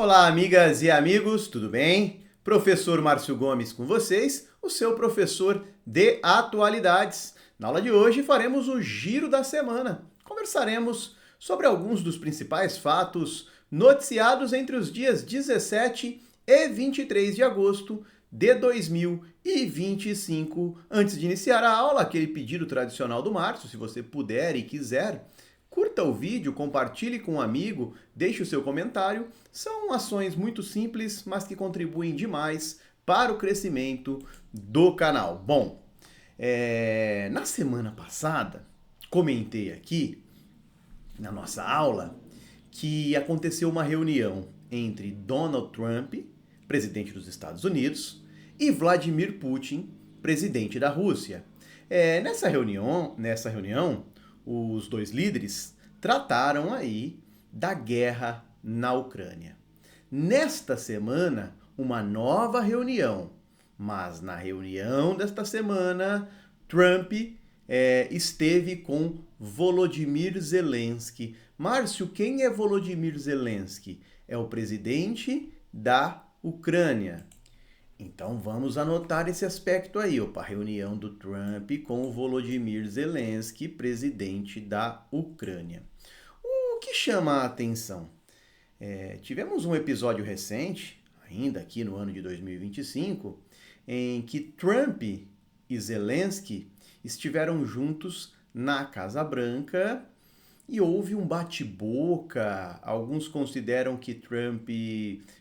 Olá, amigas e amigos, tudo bem? Professor Márcio Gomes com vocês, o seu professor de atualidades. Na aula de hoje faremos o giro da semana. Conversaremos sobre alguns dos principais fatos noticiados entre os dias 17 e 23 de agosto de 2025. Antes de iniciar a aula, aquele pedido tradicional do Márcio, se você puder e quiser, curta o vídeo, compartilhe com um amigo, deixe o seu comentário. São ações muito simples, mas que contribuem demais para o crescimento do canal. Bom, na semana passada, comentei aqui na nossa aula que aconteceu uma reunião entre Donald Trump, presidente dos Estados Unidos, e Vladimir Putin, presidente da Rússia. Nessa reunião, os dois líderes trataram aí da guerra na Ucrânia. Nesta semana, uma nova reunião, mas na reunião desta semana, Trump esteve com Volodymyr Zelensky. Márcio, quem é Volodymyr Zelensky? É o presidente da Ucrânia. Então vamos anotar esse aspecto aí, a reunião do Trump com o Volodymyr Zelensky, presidente da Ucrânia. O que chama a atenção? Tivemos um episódio recente, ainda aqui no ano de 2025, em que Trump e Zelensky estiveram juntos na Casa Branca e houve um bate-boca. Alguns consideram que Trump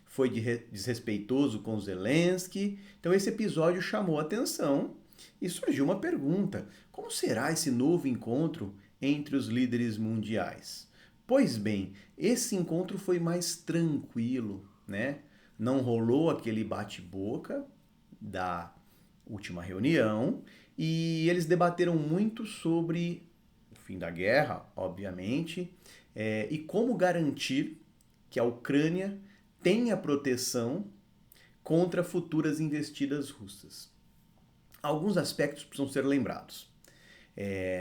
foi desrespeitoso com Zelensky. Então esse episódio chamou a atenção e surgiu uma pergunta: como será esse novo encontro entre os líderes mundiais? Pois bem, esse encontro foi mais tranquilo, né? Não rolou aquele bate-boca da última reunião e eles debateram muito sobre o fim da guerra, obviamente, e como garantir que a Ucrânia tenha proteção contra futuras investidas russas. Alguns aspectos precisam ser lembrados.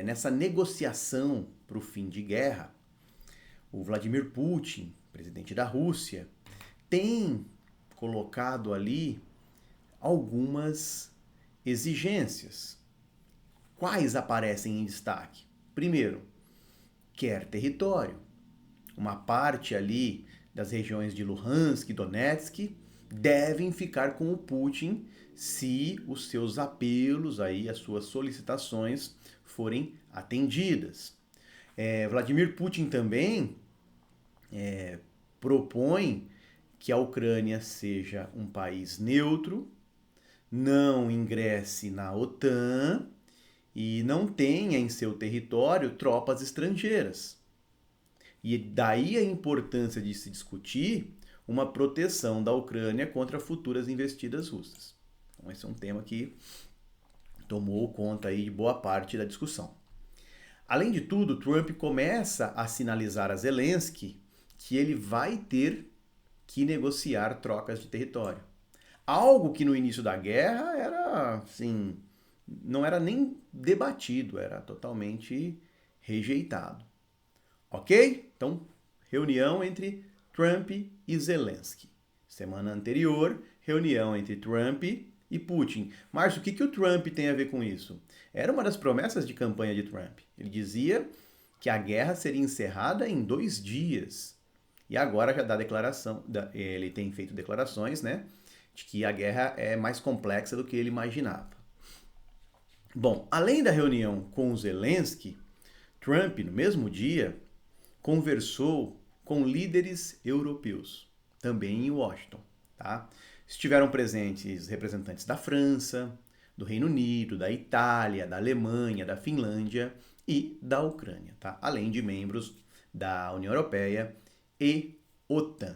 Nessa negociação para o fim de guerra, o Vladimir Putin, presidente da Rússia, tem colocado ali algumas exigências. Quais aparecem em destaque? Primeiro, quer território. Uma parte ali das regiões de Luhansk e Donetsk devem ficar com o Putin se os seus apelos, aí, as suas solicitações forem atendidas. Vladimir Putin também propõe que a Ucrânia seja um país neutro, não ingresse na OTAN e não tenha em seu território tropas estrangeiras. E daí a importância de se discutir uma proteção da Ucrânia contra futuras investidas russas. Então esse é um tema que tomou conta aí de boa parte da discussão. Além de tudo, Trump começa a sinalizar a Zelensky que ele vai ter que negociar trocas de território. Algo que no início da guerra era, assim, não era nem debatido, era totalmente rejeitado. Ok? Então, reunião entre Trump e Zelensky. Semana anterior, reunião entre Trump e Putin. Márcio, o que o Trump tem a ver com isso? Era uma das promessas de campanha de Trump. Ele dizia que a guerra seria encerrada em 2 dias. E agora já dá declaração, ele tem feito declarações, né, de que a guerra é mais complexa do que ele imaginava. Bom, além da reunião com o Zelensky, Trump, no mesmo dia, conversou com líderes europeus, também em Washington, tá? Estiveram presentes representantes da França, do Reino Unido, da Itália, da Alemanha, da Finlândia e da Ucrânia, tá? Além de membros da União Europeia e OTAN.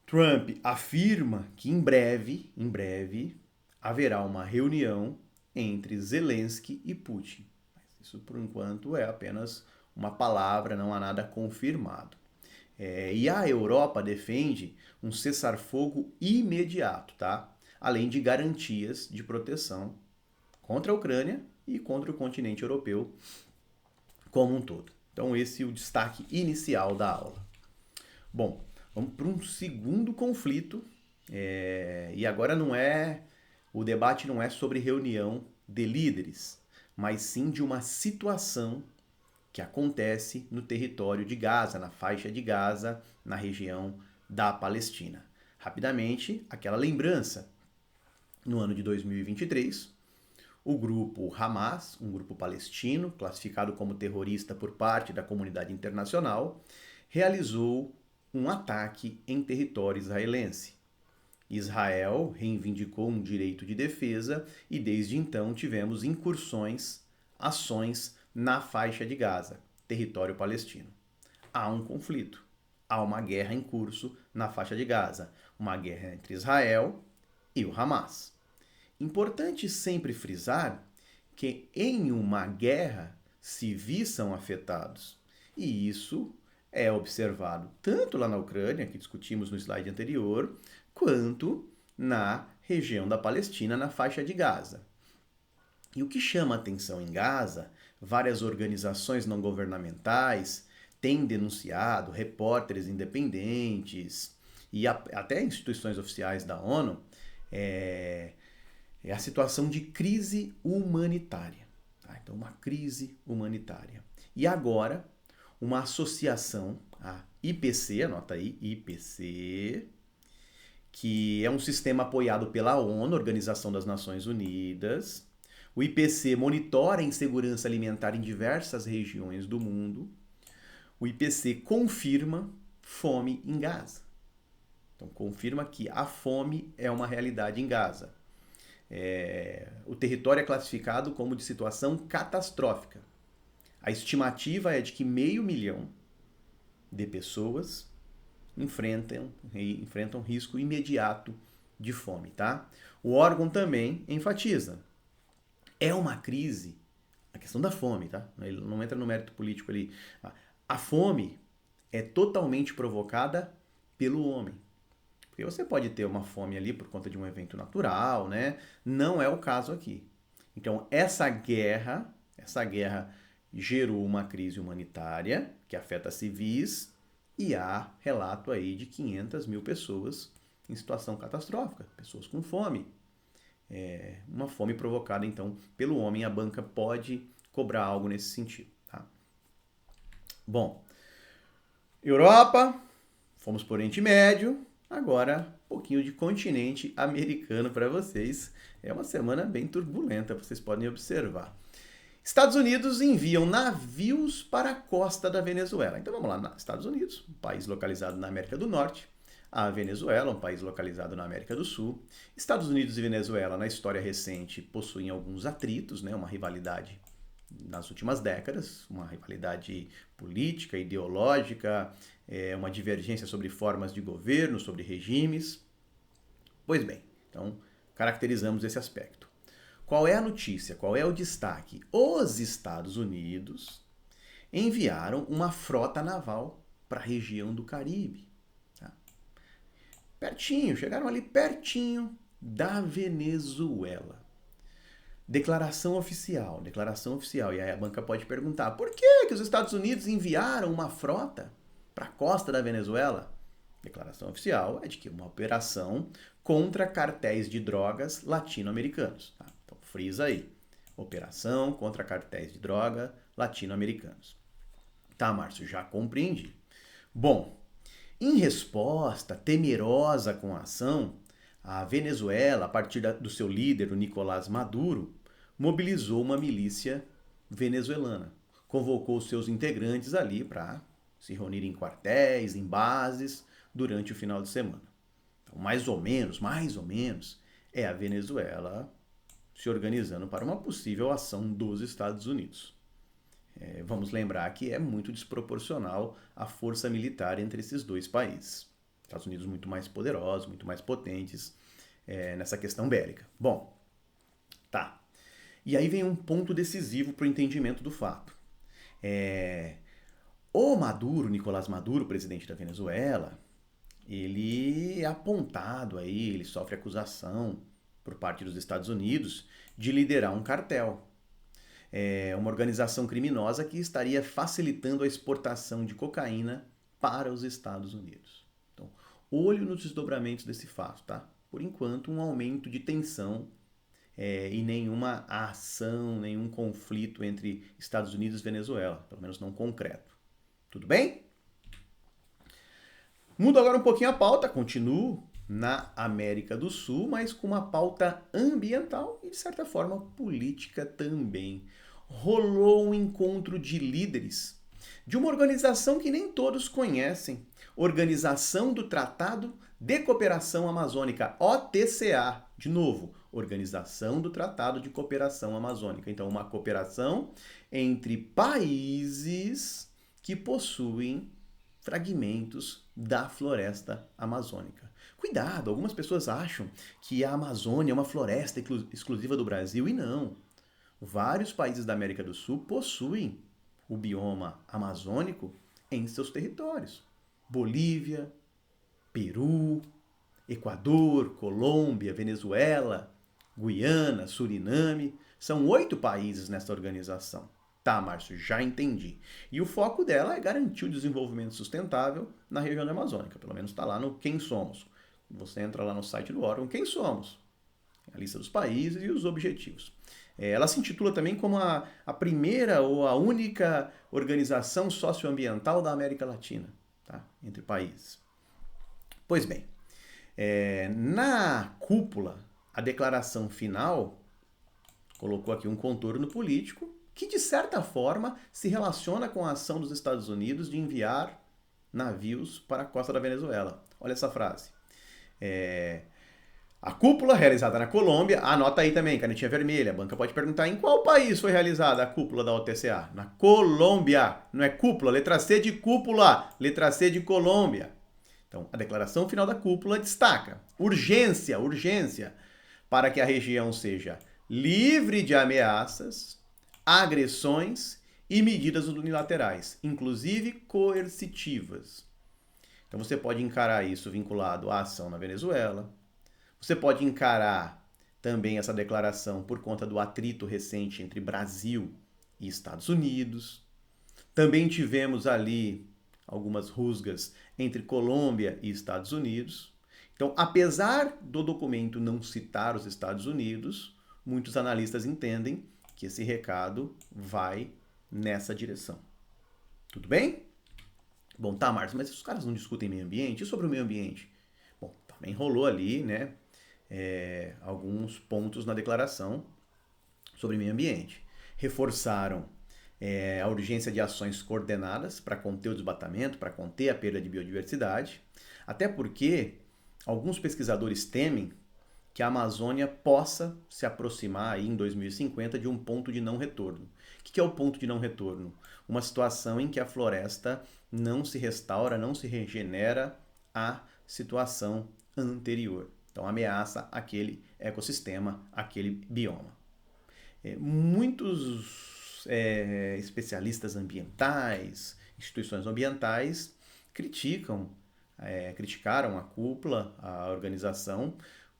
Trump afirma que em breve, haverá uma reunião entre Zelensky e Putin. Mas isso, por enquanto, é apenas uma palavra, não há nada confirmado. E a Europa defende um cessar-fogo imediato, tá? Além de garantias de proteção contra a Ucrânia e contra o continente europeu como um todo. Então esse é o destaque inicial da aula. Bom, Vamos para um segundo conflito. E agora o debate não é sobre reunião de líderes, mas sim de uma situação que acontece no território de Gaza, na faixa de Gaza, na região da Palestina. Rapidamente, aquela lembrança. No ano de 2023, o grupo Hamas, um grupo palestino, classificado como terrorista por parte da comunidade internacional, realizou um ataque em território israelense. Israel reivindicou um direito de defesa e desde então tivemos incursões, ações na faixa de Gaza, território palestino. Há um conflito, há uma guerra em curso na faixa de Gaza, uma guerra entre Israel e o Hamas. Importante sempre frisar que em uma guerra civis são afetados. E isso é observado tanto lá na Ucrânia, que discutimos no slide anterior, quanto na região da Palestina, na faixa de Gaza. E o que chama atenção em Gaza, várias organizações não governamentais têm denunciado, repórteres independentes e até instituições oficiais da ONU, é a situação de crise humanitária. Tá? Então, uma crise humanitária. E agora, uma associação, a IPC, anota aí, IPC, que é um sistema apoiado pela ONU, Organização das Nações Unidas. O IPC monitora a insegurança alimentar em diversas regiões do mundo. O IPC confirma fome em Gaza. Então, confirma que a fome é uma realidade em Gaza. O território é classificado como de situação catastrófica. A estimativa é de que 500.000 de pessoas enfrentam risco imediato de fome, tá? O órgão também enfatiza. É uma crise, a questão da fome, tá? Ele não entra no mérito político ali. A fome é totalmente provocada pelo homem. Porque você pode ter uma fome ali por conta de um evento natural, né? Não é o caso aqui. Então, essa guerra gerou uma crise humanitária que afeta civis e há relato aí de 500.000 pessoas em situação catastrófica, pessoas com fome. Uma fome provocada, então, pelo homem. A banca pode cobrar algo nesse sentido, tá? Bom, Europa, fomos para o Oriente Médio. Agora, um pouquinho de continente americano para vocês. É uma semana bem turbulenta, vocês podem observar. Estados Unidos enviam navios para a costa da Venezuela. Então vamos lá, Estados Unidos, um país localizado na América do Norte. A Venezuela, um país localizado na América do Sul. Estados Unidos e Venezuela, na história recente, possuem alguns atritos, né? Uma rivalidade nas últimas décadas, uma rivalidade política, ideológica, uma divergência sobre formas de governo, sobre regimes. Pois bem, então caracterizamos esse aspecto. Qual é a notícia? Qual é o destaque? Os Estados Unidos enviaram uma frota naval para a região do Caribe. Tá? Pertinho, chegaram ali pertinho da Venezuela. Declaração oficial. E aí a banca pode perguntar, por que os Estados Unidos enviaram uma frota para a costa da Venezuela? Declaração oficial é de que uma operação contra cartéis de drogas latino-americanos. Tá? Então frisa aí. Operação contra cartéis de droga latino-americanos. Tá, Márcio, já compreendi. Bom, em resposta temerosa com a ação, a Venezuela, a partir do seu líder, o Nicolás Maduro, mobilizou uma milícia venezuelana. Convocou seus integrantes ali para se reunir em quartéis, em bases, durante o final de semana. Então, mais ou menos, é a Venezuela se organizando para uma possível ação dos Estados Unidos. Vamos lembrar que é muito desproporcional a força militar entre esses dois países. Estados Unidos muito mais poderosos, muito mais potentes nessa questão bélica. Bom, tá. E aí vem um ponto decisivo para o entendimento do fato. O Maduro, Nicolás Maduro, presidente da Venezuela, ele é apontado aí, ele sofre acusação por parte dos Estados Unidos de liderar um cartel. Uma organização criminosa que estaria facilitando a exportação de cocaína para os Estados Unidos. Então, olho nos desdobramentos desse fato, tá? Por enquanto, um aumento de tensão e nenhuma ação, nenhum conflito entre Estados Unidos e Venezuela, pelo menos não concreto. Tudo bem? Mudo agora um pouquinho a pauta, continuo na América do Sul, mas com uma pauta ambiental e, de certa forma, política também. Rolou um encontro de líderes de uma organização que nem todos conhecem, Organização do Tratado de Cooperação Amazônica, OTCA. De novo, Organização do Tratado de Cooperação Amazônica. Então, uma cooperação entre países que possuem fragmentos da floresta amazônica. Cuidado, algumas pessoas acham que a Amazônia é uma floresta exclusiva do Brasil e não. Vários países da América do Sul possuem o bioma amazônico em seus territórios. Bolívia, Peru, Equador, Colômbia, Venezuela, Guiana, Suriname. São 8 países nessa organização. Tá, Márcio, já entendi. E o foco dela é garantir o desenvolvimento sustentável na região da Amazônica. Pelo menos está lá no Quem Somos. Você entra lá no site do órgão Quem Somos. A lista dos países e os objetivos. Ela se intitula também como a primeira ou a única organização socioambiental da América Latina, tá? Entre países. Pois bem, na cúpula, a declaração final colocou aqui um contorno político que, de certa forma, se relaciona com a ação dos Estados Unidos de enviar navios para a costa da Venezuela. Olha essa frase. A cúpula realizada na Colômbia, anota aí também, canetinha vermelha, a banca pode perguntar em qual país foi realizada a cúpula da OTCA? Na Colômbia, não é cúpula, letra C de cúpula, letra C de Colômbia. Então, a declaração final da cúpula destaca urgência para que a região seja livre de ameaças, agressões e medidas unilaterais, inclusive coercitivas. Então você pode encarar isso vinculado à ação na Venezuela. Você pode encarar também essa declaração por conta do atrito recente entre Brasil e Estados Unidos. Também tivemos ali algumas rusgas entre Colômbia e Estados Unidos. Então, apesar do documento não citar os Estados Unidos, muitos analistas entendem que esse recado vai nessa direção. Tudo bem? Bom, tá, Márcio, mas os caras não discutem meio ambiente? E sobre o meio ambiente? Bom, também rolou ali, né, alguns pontos na declaração sobre meio ambiente. Reforçaram a urgência de ações coordenadas para conter o desmatamento, para conter a perda de biodiversidade, até porque alguns pesquisadores temem que a Amazônia possa se aproximar aí em 2050 de um ponto de não retorno. O que é o ponto de não retorno? Uma situação em que a floresta não se restaura, não se regenera à situação anterior. Então ameaça aquele ecossistema, aquele bioma. Muitos especialistas ambientais, instituições ambientais, criticaram a cúpula, a organização,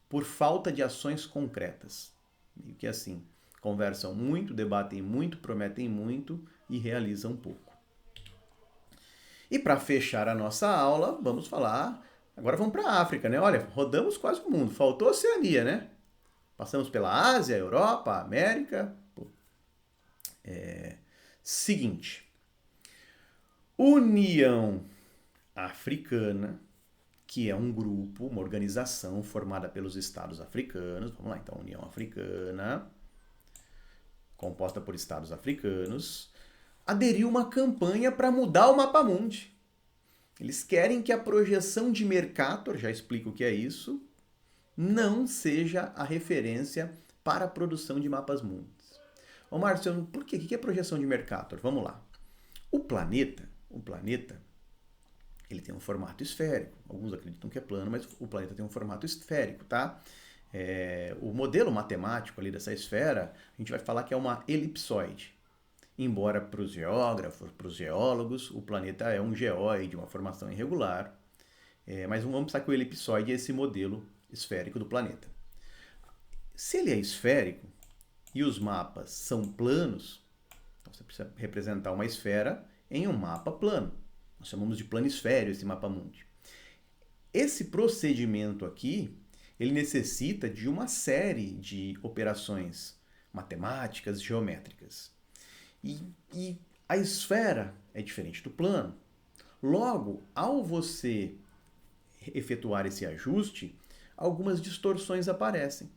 por falta de ações concretas. Meio que assim, conversam muito, debatem muito, prometem muito e realizam pouco. E para fechar a nossa aula, vamos falar... Agora vamos para a África, né? Olha, rodamos quase o mundo. Faltou a Oceania, né? Passamos pela Ásia, Europa, América. Seguinte. União Africana, que é um grupo, uma organização formada pelos estados africanos. Vamos lá, então, União Africana, composta por estados africanos, aderiu uma campanha para mudar o mapa-mundi. Eles querem que a projeção de Mercator, já explico o que é isso, não seja a referência para a produção de mapas-mundis. Ô Márcio, por quê? O que é projeção de Mercator? Vamos lá. O planeta, ele tem um formato esférico. Alguns acreditam que é plano, mas o planeta tem um formato esférico, tá? O modelo matemático ali dessa esfera, a gente vai falar que é uma elipsoide. Embora para os geógrafos, para os geólogos, o planeta é um geóide, uma formação irregular. Mas vamos pensar que o elipsoide é esse modelo esférico do planeta. Se ele é esférico e os mapas são planos, então você precisa representar uma esfera em um mapa plano. Nós chamamos de planisfério esse mapa-mundi. Esse procedimento aqui, ele necessita de uma série de operações matemáticas, geométricas. E a esfera é diferente do plano. Logo, ao você efetuar esse ajuste, algumas distorções aparecem.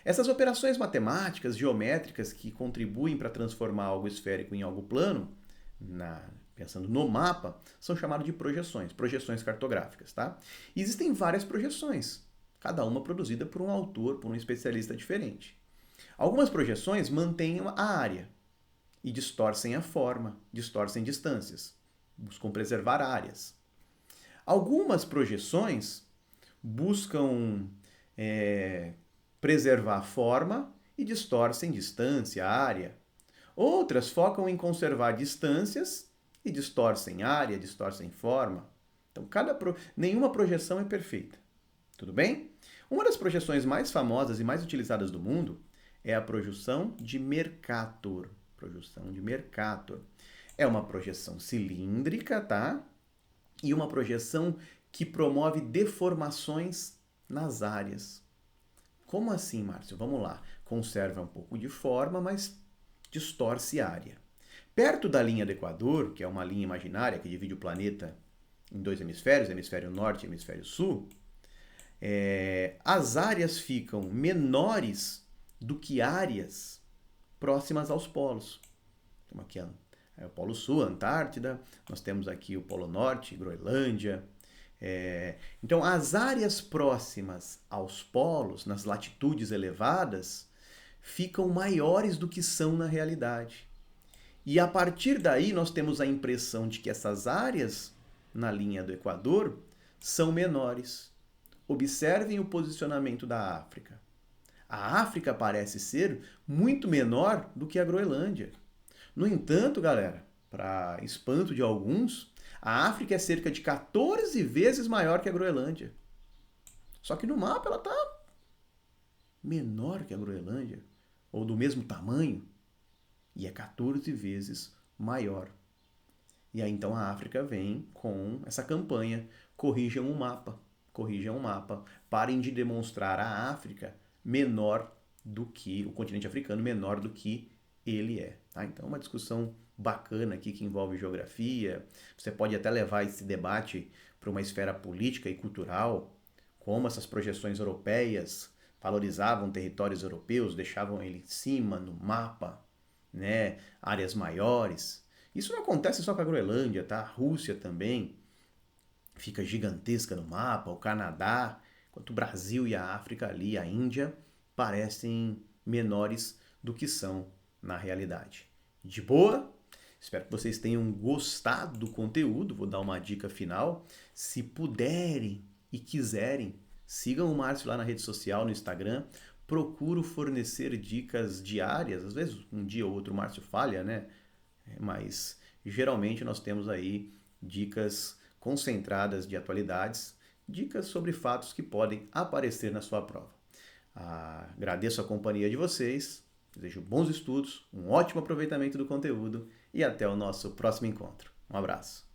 Essas operações matemáticas, geométricas, que contribuem para transformar algo esférico em algo plano, pensando no mapa, são chamadas de projeções cartográficas. Tá? E existem várias projeções, cada uma produzida por um autor, por um especialista diferente. Algumas projeções mantêm a área e distorcem a forma, distorcem distâncias, buscam preservar áreas. Algumas projeções buscam preservar a forma e distorcem distância, área. Outras focam em conservar distâncias e distorcem área, distorcem forma. Então, nenhuma projeção é perfeita. Tudo bem? Uma das projeções mais famosas e mais utilizadas do mundo é a projeção de Mercator. Projeção de Mercator. É uma projeção cilíndrica, tá? E uma projeção que promove deformações nas áreas. Como assim, Márcio? Vamos lá. Conserva um pouco de forma, mas distorce área. Perto da linha do Equador, que é uma linha imaginária que divide o planeta em dois hemisférios, hemisfério norte e hemisfério sul, as áreas ficam menores do que áreas próximas aos polos. Temos aqui o Polo Sul, a Antártida, nós temos aqui o Polo Norte, Groenlândia. Então, as áreas próximas aos polos, nas latitudes elevadas, ficam maiores do que são na realidade. E a partir daí, nós temos a impressão de que essas áreas na linha do Equador são menores. Observem o posicionamento da África. A África parece ser muito menor do que a Groenlândia. No entanto, galera, para espanto de alguns, a África é cerca de 14 vezes maior que a Groenlândia. Só que no mapa ela está menor que a Groenlândia, ou do mesmo tamanho, e é 14 vezes maior. E aí então a África vem com essa campanha: corrijam o mapa, parem de demonstrar a África menor do que o continente africano, menor do que ele é. Tá? Então é uma discussão bacana aqui que envolve geografia. Você pode até levar esse debate para uma esfera política e cultural, como essas projeções europeias valorizavam territórios europeus, deixavam ele em cima no mapa, né? Áreas maiores. Isso não acontece só com a Groenlândia, tá? A Rússia também fica gigantesca no mapa, o Canadá, enquanto o Brasil e a África ali, a Índia, parecem menores do que são na realidade. De boa? Espero que vocês tenham gostado do conteúdo. Vou dar uma dica final. Se puderem e quiserem, sigam o Márcio lá na rede social, no Instagram. Procuro fornecer dicas diárias. Às vezes, um dia ou outro o Márcio falha, né? Mas geralmente nós temos aí dicas concentradas de atualidades, dicas sobre fatos que podem aparecer na sua prova. Agradeço a companhia de vocês. Desejo bons estudos, um ótimo aproveitamento do conteúdo e até o nosso próximo encontro. Um abraço.